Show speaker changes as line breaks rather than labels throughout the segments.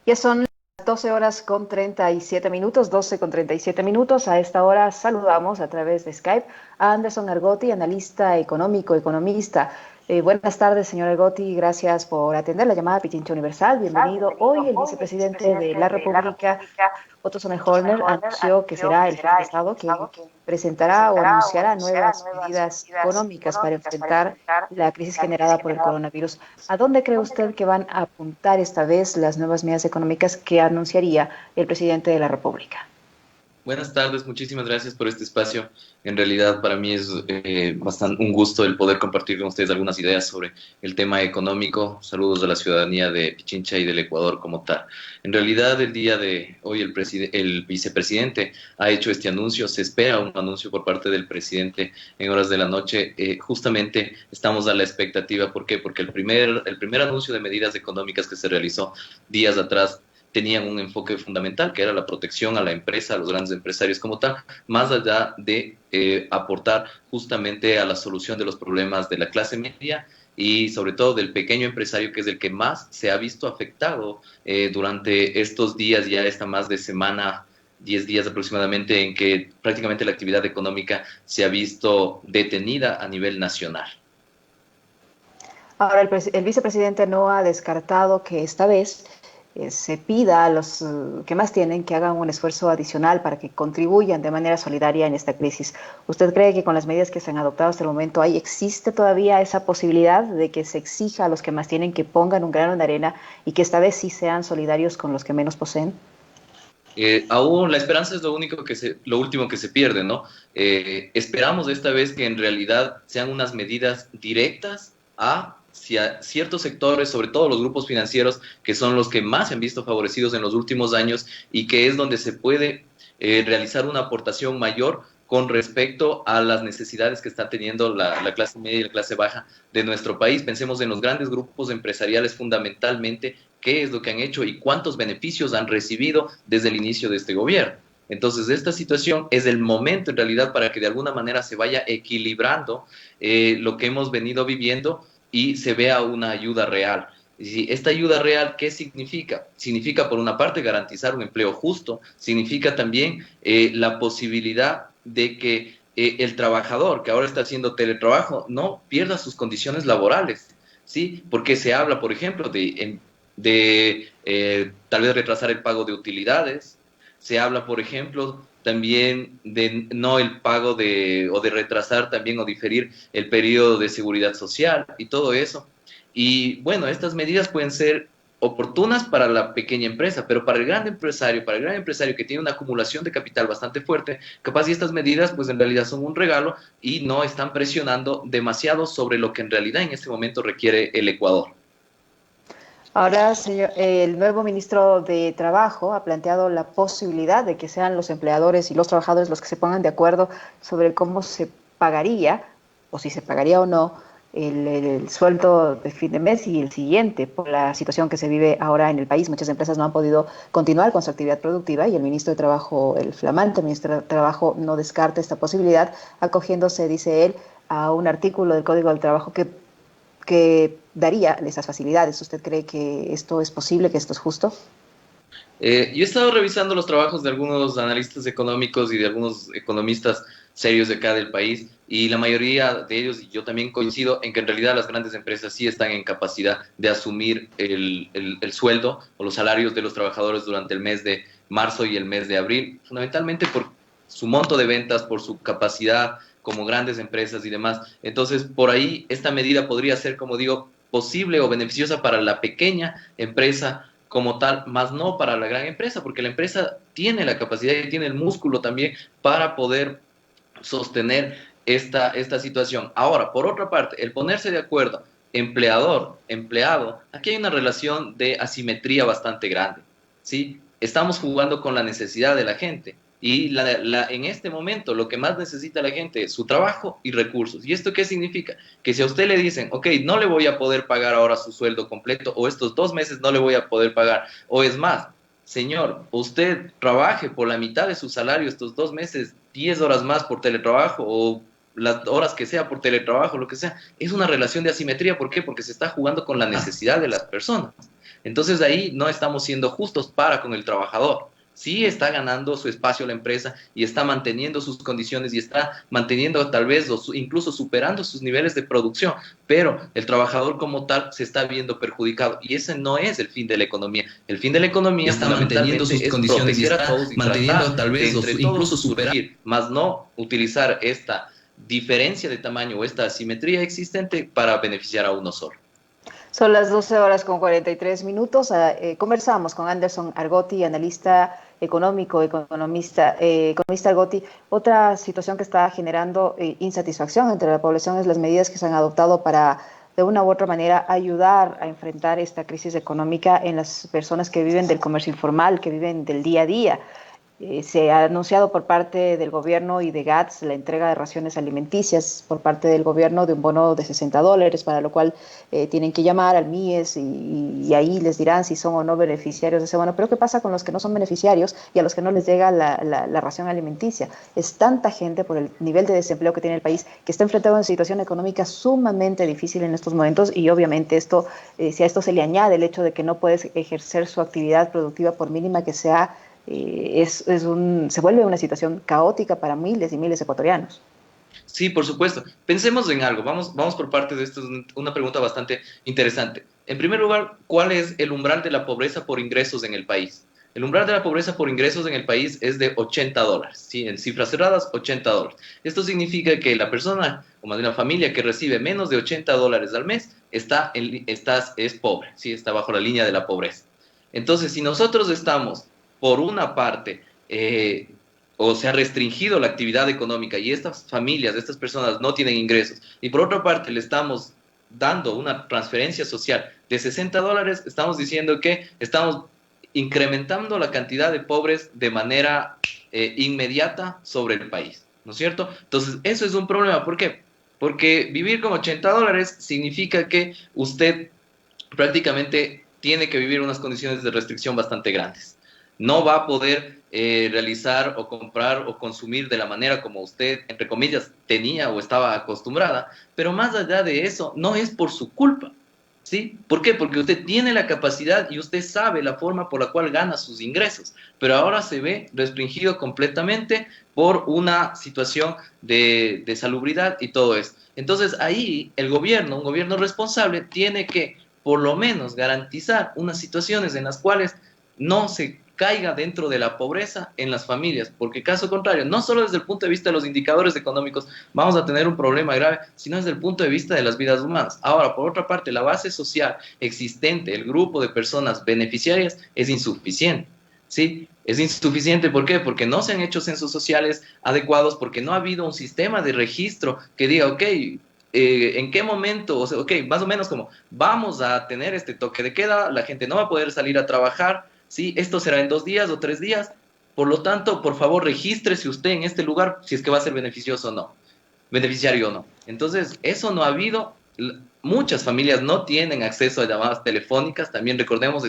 Ya son las 12 horas con 37 minutos, 12 con 37 minutos. A esta hora saludamos a través de Skype a Anderson Argotti, analista económico, economista. Buenas tardes, señor Argotti. Gracias por atender la llamada Pichincha Universal. Bienvenido. Hoy el vicepresidente de la República, Otto Sonnenholner, anunció que será el jefe de Estado quien presentará o anunciará nuevas medidas económicas para enfrentar la crisis generada por el coronavirus. ¿A dónde cree usted que van a apuntar esta vez las nuevas medidas económicas que anunciaría el presidente de la República?
Buenas tardes, muchísimas gracias por este espacio. En realidad para mí es bastante un gusto el poder compartir con ustedes algunas ideas sobre el tema económico. Saludos a la ciudadanía de Pichincha y del Ecuador como tal. En realidad el día de hoy el vicepresidente ha hecho este anuncio. Se espera un anuncio por parte del presidente en horas de la noche. Justamente estamos a la expectativa. ¿Por qué? Porque el primer anuncio de medidas económicas que se realizó días atrás tenían un enfoque fundamental, que era la protección a la empresa, a los grandes empresarios como tal, más allá de aportar justamente a la solución de los problemas de la clase media y sobre todo del pequeño empresario, que es el que más se ha visto afectado durante estos días, ya esta más de semana, 10 días aproximadamente, en que prácticamente la actividad económica se ha visto detenida a nivel nacional.
Ahora, el vicepresidente no ha descartado que esta vez se pida a los que más tienen que hagan un esfuerzo adicional para que contribuyan de manera solidaria en esta crisis. ¿Usted cree que con las medidas que se han adoptado hasta el momento existe todavía esa posibilidad de que se exija a los que más tienen que pongan un grano de arena y que esta vez sí sean solidarios con los que menos poseen?
Aún la esperanza es lo último que se pierde, ¿no? Esperamos esta vez que en realidad sean unas medidas directas hacia ciertos sectores, sobre todo los grupos financieros, que son los que más se han visto favorecidos en los últimos años y que es donde se puede realizar una aportación mayor con respecto a las necesidades que está teniendo la clase media y la clase baja de nuestro país. Pensemos en los grandes grupos empresariales fundamentalmente, qué es lo que han hecho y cuántos beneficios han recibido desde el inicio de este gobierno. Entonces, esta situación es el momento en realidad para que de alguna manera se vaya equilibrando lo que hemos venido viviendo y se vea una ayuda real. Y esta ayuda real, ¿qué significa? Significa, por una parte, garantizar un empleo justo, significa también la posibilidad de que el trabajador que ahora está haciendo teletrabajo no pierda sus condiciones laborales, ¿sí? Porque se habla, por ejemplo, de tal vez retrasar el pago de utilidades. Se habla, por ejemplo, también de no el pago o de retrasar también o diferir el periodo de seguridad social y todo eso. Y bueno, estas medidas pueden ser oportunas para la pequeña empresa, pero para el gran empresario que tiene una acumulación de capital bastante fuerte, capaz y estas medidas pues en realidad son un regalo y no están presionando demasiado sobre lo que en realidad en este momento requiere el Ecuador.
Ahora, señor, el nuevo ministro de Trabajo ha planteado la posibilidad de que sean los empleadores y los trabajadores los que se pongan de acuerdo sobre cómo se pagaría, o si se pagaría o no, el sueldo de fin de mes y el siguiente, por la situación que se vive ahora en el país. Muchas empresas no han podido continuar con su actividad productiva y el ministro de Trabajo, el flamante ministro de Trabajo, no descarta esta posibilidad, acogiéndose, dice él, a un artículo del Código del Trabajo que daría esas facilidades. ¿Usted cree que esto es posible, que esto es justo?
Yo he estado revisando los trabajos de algunos analistas económicos y de algunos economistas serios de acá del país y la mayoría de ellos, y yo también coincido en que en realidad las grandes empresas sí están en capacidad de asumir el sueldo o los salarios de los trabajadores durante el mes de marzo y el mes de abril, fundamentalmente por su monto de ventas, por su capacidad como grandes empresas y demás. Entonces, por ahí esta medida podría ser, como digo, posible o beneficiosa para la pequeña empresa como tal, más no para la gran empresa, porque la empresa tiene la capacidad y tiene el músculo también para poder sostener esta situación. Ahora, por otra parte, el ponerse de acuerdo empleador, empleado, aquí hay una relación de asimetría bastante grande, ¿sí? Estamos jugando con la necesidad de la gente y en este momento lo que más necesita la gente es su trabajo y recursos. ¿Y esto qué significa? Que si a usted le dicen, ok, no le voy a poder pagar ahora su sueldo completo o estos 2 meses no le voy a poder pagar, o es más, señor, usted trabaje por la mitad de su salario estos 2 meses, 10 horas más por teletrabajo o las horas que sea por teletrabajo, lo que sea, es una relación de asimetría. ¿Por qué? Porque se está jugando con la necesidad de las personas. Entonces ahí no estamos siendo justos para con el trabajador. Sí está ganando su espacio la empresa y está manteniendo sus condiciones y está manteniendo tal vez o incluso superando sus niveles de producción, pero el trabajador como tal se está viendo perjudicado y ese no es el fin de la economía. El fin de la economía
Está manteniendo sus
fundamentalmente es
condiciones y
proteger a
está
todos y
manteniendo
tratar
tal
de
vez o
entre
incluso
todos
superar.
surgir, más no utilizar esta diferencia de tamaño o esta asimetría existente para beneficiar a uno solo.
Son las 12 horas con 43 minutos. Conversamos con Anderson Argotti, analista económico, economista Argotti. Otra situación que está generando insatisfacción entre la población es las medidas que se han adoptado para, de una u otra manera, ayudar a enfrentar esta crisis económica en las personas que viven del comercio informal, que viven del día a día. Se ha anunciado por parte del gobierno y de GATS la entrega de raciones alimenticias por parte del gobierno de un bono de $60, para lo cual tienen que llamar al MIES y ahí les dirán si son o no beneficiarios de ese bono. Pero ¿qué pasa con los que no son beneficiarios y a los que no les llega la ración alimenticia? Es tanta gente por el nivel de desempleo que tiene el país que está enfrentado a una situación económica sumamente difícil en estos momentos y obviamente esto, si a esto se le añade el hecho de que no puedes ejercer su actividad productiva por mínima que sea, se vuelve una situación caótica para miles y miles de ecuatorianos.
Sí, por supuesto. Pensemos en algo. Vamos por parte de esto. Es una pregunta bastante interesante. En primer lugar, ¿cuál es el umbral de la pobreza por ingresos en el país? El umbral de la pobreza por ingresos en el país es de $80, ¿sí? En cifras cerradas, $80. Esto significa que la persona, o más bien la familia que recibe menos de $80 al mes, es pobre, ¿sí? Está bajo la línea de la pobreza. Entonces, si nosotros estamos, por una parte, o se ha restringido la actividad económica y estas familias, estas personas no tienen ingresos, y por otra parte le estamos dando una transferencia social de $60, estamos diciendo que estamos incrementando la cantidad de pobres de manera inmediata sobre el país, ¿no es cierto? Entonces, eso es un problema. ¿Por qué? Porque vivir con $80 significa que usted prácticamente tiene que vivir unas condiciones de restricción bastante grandes. No va a poder realizar o comprar o consumir de la manera como usted, entre comillas, tenía o estaba acostumbrada, pero más allá de eso, no es por su culpa, ¿sí? ¿Por qué? Porque usted tiene la capacidad y usted sabe la forma por la cual gana sus ingresos, pero ahora se ve restringido completamente por una situación de salubridad y todo eso. Entonces ahí el gobierno, un gobierno responsable, tiene que por lo menos garantizar unas situaciones en las cuales no se caiga dentro de la pobreza en las familias, porque caso contrario, no solo desde el punto de vista de los indicadores económicos vamos a tener un problema grave, sino desde el punto de vista de las vidas humanas. Ahora, por otra parte, la base social existente, el grupo de personas beneficiarias, es insuficiente, ¿sí? Es insuficiente, ¿por qué? Porque no se han hecho censos sociales adecuados, porque no ha habido un sistema de registro que diga, ok, ¿en qué momento? O sea, ok, más o menos como vamos a tener este toque de queda, la gente no va a poder salir a trabajar, ¿sí? Esto será en 2 días o 3 días, por lo tanto, por favor, regístrese usted en este lugar si es que va a ser beneficioso o no, beneficiario o no. Entonces, eso no ha habido. Muchas familias no tienen acceso a llamadas telefónicas, también recordemos,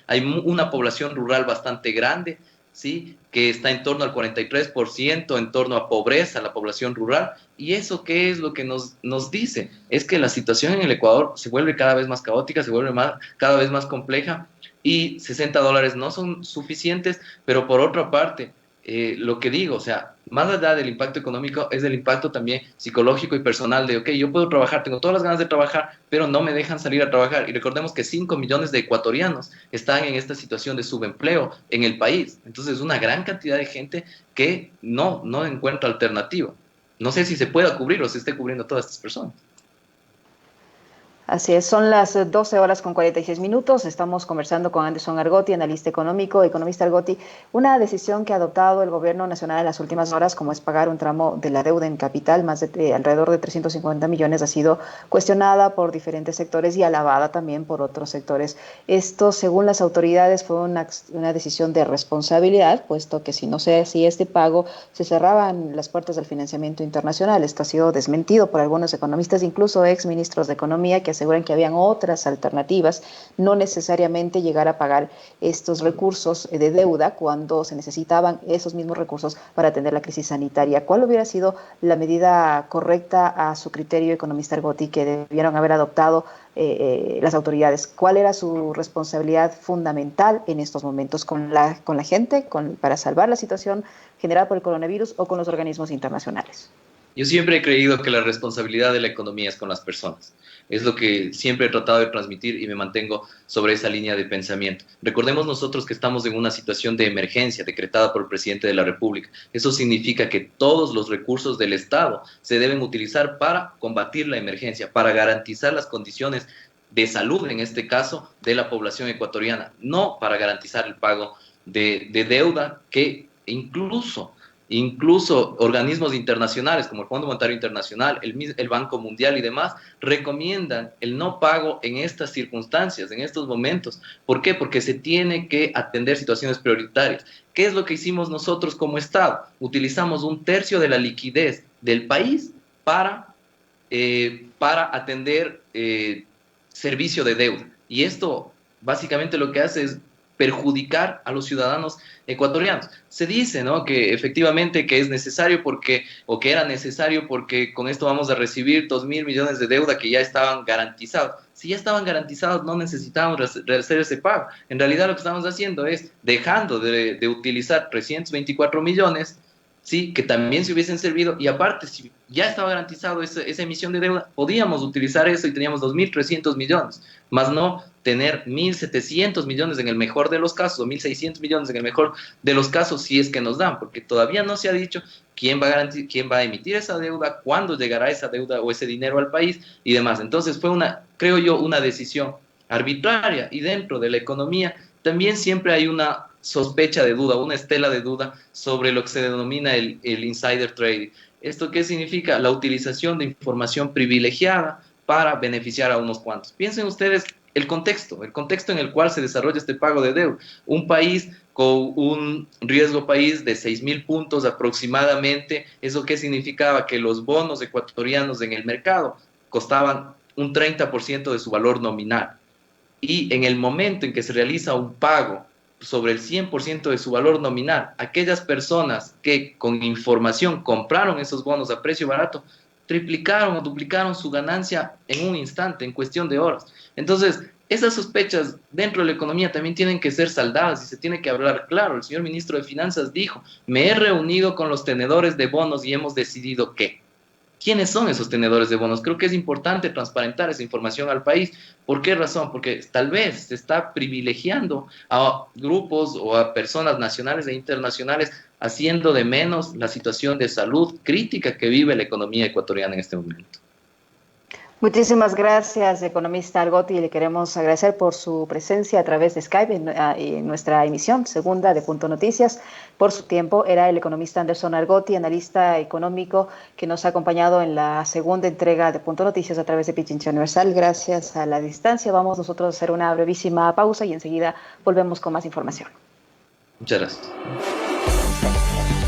hay una población rural bastante grande, ¿sí? Que está en torno al 43% en torno a pobreza, la población rural, y eso qué es lo que nos dice, es que la situación en el Ecuador se vuelve cada vez más caótica, se vuelve cada vez más compleja, y $60 no son suficientes, pero por otra parte, lo que digo, o sea, más allá del impacto económico, es el impacto también psicológico y personal de, ok, yo puedo trabajar, tengo todas las ganas de trabajar, pero no me dejan salir a trabajar. Y recordemos que 5 millones de ecuatorianos están en esta situación de subempleo en el país. Entonces, una gran cantidad de gente que no encuentra alternativa. No sé si se pueda cubrir o se esté cubriendo a todas estas personas.
Así es, son las 12 horas con 46 minutos. Estamos conversando con Anderson Argotti, analista económico, economista Argotti. Una decisión que ha adoptado el gobierno nacional en las últimas horas, como es pagar un tramo de la deuda en capital, más de alrededor de 350 millones, ha sido cuestionada por diferentes sectores y alabada también por otros sectores. Esto, según las autoridades, fue una decisión de responsabilidad, puesto que si no se hacía este pago, se cerraban las puertas del financiamiento internacional. Esto ha sido desmentido por algunos economistas, incluso ex ministros de Economía, que aseguran que habían otras alternativas, no necesariamente llegar a pagar estos recursos de deuda cuando se necesitaban esos mismos recursos para atender la crisis sanitaria. ¿Cuál hubiera sido la medida correcta a su criterio, economista Argotti, que debieron haber adoptado las autoridades? ¿Cuál era su responsabilidad fundamental en estos momentos con la gente, para salvar la situación generada por el coronavirus, o con los organismos internacionales?
Yo siempre he creído que la responsabilidad de la economía es con las personas. Es lo que siempre he tratado de transmitir y me mantengo sobre esa línea de pensamiento. Recordemos nosotros que estamos en una situación de emergencia decretada por el presidente de la República. Eso significa que todos los recursos del Estado se deben utilizar para combatir la emergencia, para garantizar las condiciones de salud, en este caso, de la población ecuatoriana, no para garantizar el pago de deuda que incluso organismos internacionales como el Fondo Monetario Internacional, el Banco Mundial y demás, recomiendan el no pago en estas circunstancias, en estos momentos. ¿Por qué? Porque se tiene que atender situaciones prioritarias. ¿Qué es lo que hicimos nosotros como Estado? Utilizamos 1/3 de la liquidez del país para atender servicio de deuda. Y esto básicamente lo que hace es perjudicar a los ciudadanos ecuatorianos. Se dice, ¿no?, que efectivamente que es necesario o que era necesario porque con esto vamos a recibir 2.000 millones de deuda que ya estaban garantizados. Si ya estaban garantizados, no necesitábamos hacer ese pago. En realidad lo que estamos haciendo es dejando de utilizar 324 millones, sí, que también se hubiesen servido, y aparte, si ya estaba garantizado esa emisión de deuda, podíamos utilizar eso y teníamos 2.300 millones, más no tener 1.700 millones en el mejor de los casos, o 1.600 millones en el mejor de los casos, si es que nos dan, porque todavía no se ha dicho quién va a emitir esa deuda, cuándo llegará esa deuda o ese dinero al país y demás. Entonces fue creo yo, una decisión arbitraria, y dentro de la economía también siempre hay una sospecha de duda, una estela de duda sobre lo que se denomina el insider trading. ¿Esto qué significa? La utilización de información privilegiada para beneficiar a unos cuantos. Piensen ustedes el contexto en el cual se desarrolla este pago de deuda. Un país con un riesgo país de 6.000 puntos aproximadamente. ¿Eso qué significaba? Que los bonos ecuatorianos en el mercado costaban un 30% de su valor nominal. Y en el momento en que se realiza un pago sobre el 100% de su valor nominal, aquellas personas que con información compraron esos bonos a precio barato, triplicaron o duplicaron su ganancia en un instante, en cuestión de horas. Entonces, esas sospechas dentro de la economía también tienen que ser saldadas y se tiene que hablar claro. El señor ministro de Finanzas dijo: me he reunido con los tenedores de bonos y hemos decidido que. ¿Quiénes son esos tenedores de bonos? Creo que es importante transparentar esa información al país. ¿Por qué razón? Porque tal vez se está privilegiando a grupos o a personas nacionales e internacionales, haciendo de menos la situación de salud crítica que vive la economía ecuatoriana en este momento.
Muchísimas gracias, economista Argotti. Le queremos agradecer por su presencia a través de Skype en nuestra emisión segunda de Punto Noticias. Por su tiempo, era el economista Anderson Argotti, analista económico, que nos ha acompañado en la segunda entrega de Punto Noticias a través de Pichincha Universal. Gracias a la distancia, vamos nosotros a hacer una brevísima pausa y enseguida volvemos con más información.
Muchas gracias.